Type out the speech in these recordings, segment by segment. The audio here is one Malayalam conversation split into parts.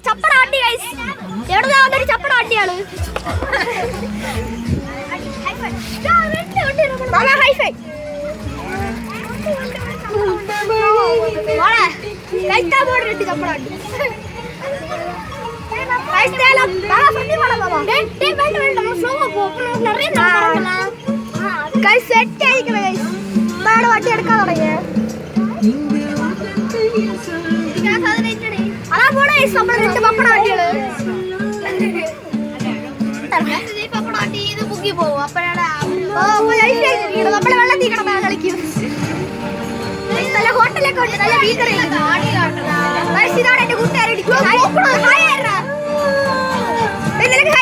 ചപ്പടാട്ടി ഗൈസ്. എവിടെ ഒരു ചപ്പടാട്ടിയാണ്. ഹൈഫൈ ചപ്പടാട്ടി സെറ്റ് ആയിരിക്കണേ വട്ടി എടുക്കാൻ തുടങ്ങിയ അതാ പോണേ നമ്മളെ രണ്ട് പപ്പട വണ്ടികള് പപ്പടാട്ടി ഇത് മുക്കി പോവും. അപ്പോഴാണ് നമ്മളെ വെള്ളത്തിൽ കിടന്നാ കളിക്കും. നല്ല ഹോട്ടലൊക്കെ ഉണ്ട്, നല്ല വീക്കറിയിലാണ്. ഇതാണ് എന്റെ കൂട്ടുകാരൻ. ഹായ്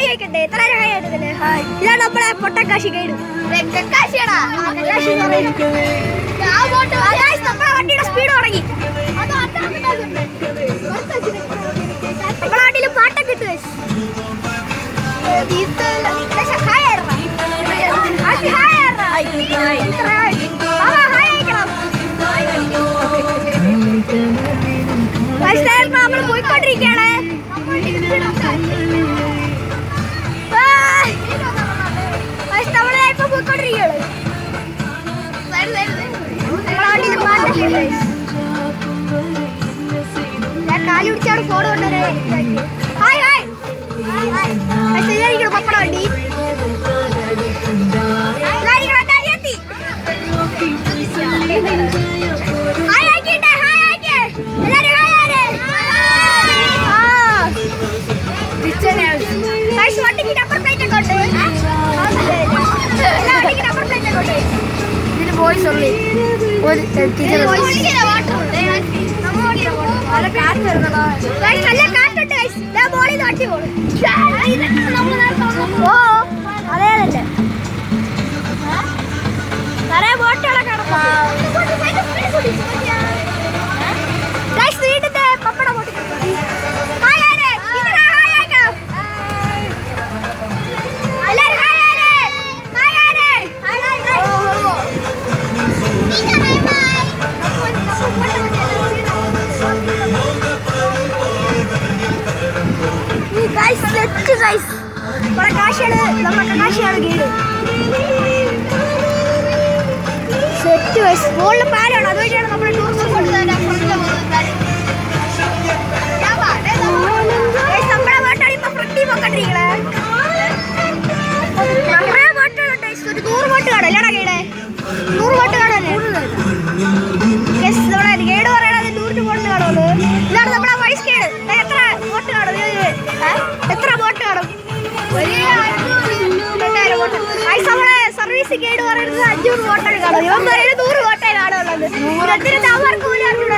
ആയിക്കട്ടെ. എത്ര ഹായ് ആയിട്ടല്ലേ. ഇതാണ് നമ്മളെ പൊട്ടക്കാശി ഗൈഡ്. നമ്മളെ വണ്ടിയുടെ സ്പീഡ് തുടങ്ങി. നമ്മളെ വണ്ടിയിൽ പാട്ടൊക്കെ ഇട്ട് നമ്മൾ പോയിക്കൊണ്ടിരിക്കുകയാണ്. നമ്മളിപ്പോ പോയിക്കൊണ്ടിരിക്കുകയാണ്. ഞാൻ കാലി പിടിച്ചാണ് ഫോൺ കൊണ്ടുവരെ. ഹായ് ഹായ് പപ്പട വണ്ടി ബോയ്സ് ഉള്ളി ഒരു അതേതല്ലേ നിറയെ ബോട്ടുകളൊക്കെ വീട്ടിന്റെ പപ്പട ബോട്ട് നമ്മുടെ കാശിയാണ് ഗൈഡ്. Set guys. മുകളിൽ പാലാണ്, അതുവഴിയാണ് നമ്മുടെ ടൂറിസ്റ്റ് നമ്മളെ ബോട്ടാണ് ഇപ്പൊ ഫ്രണ്ടി പോക്കണ്ടിരിക്കണേ. കുറേ ബോട്ടുകളുണ്ട്. ഒരു 100 ബോട്ട് കാണും അല്ലേടാ ഗൈഡേ? 100 ബോട്ട് കാണല്ലേ നമ്മുടെ ഗൈഡ് പറയണത് 100 ബോട്ട് കാണുള്ളൂ. ഇതാണ് നമ്മുടെ വൈസ് ഗൈഡ്. എത്ര ബോട്ട് കാണും? എത്ര ബോട്ട് കാണും? നമ്മളെ സർവീസ് ഗൈഡ് പറയുന്നത് 500 ബോട്ടേ കാണും. ഇവൻ പറയുന്നത് 100 ബോട്ടേ കാണുള്ളത്. അവർക്ക് പോലും അറിഞ്ഞൂടാ.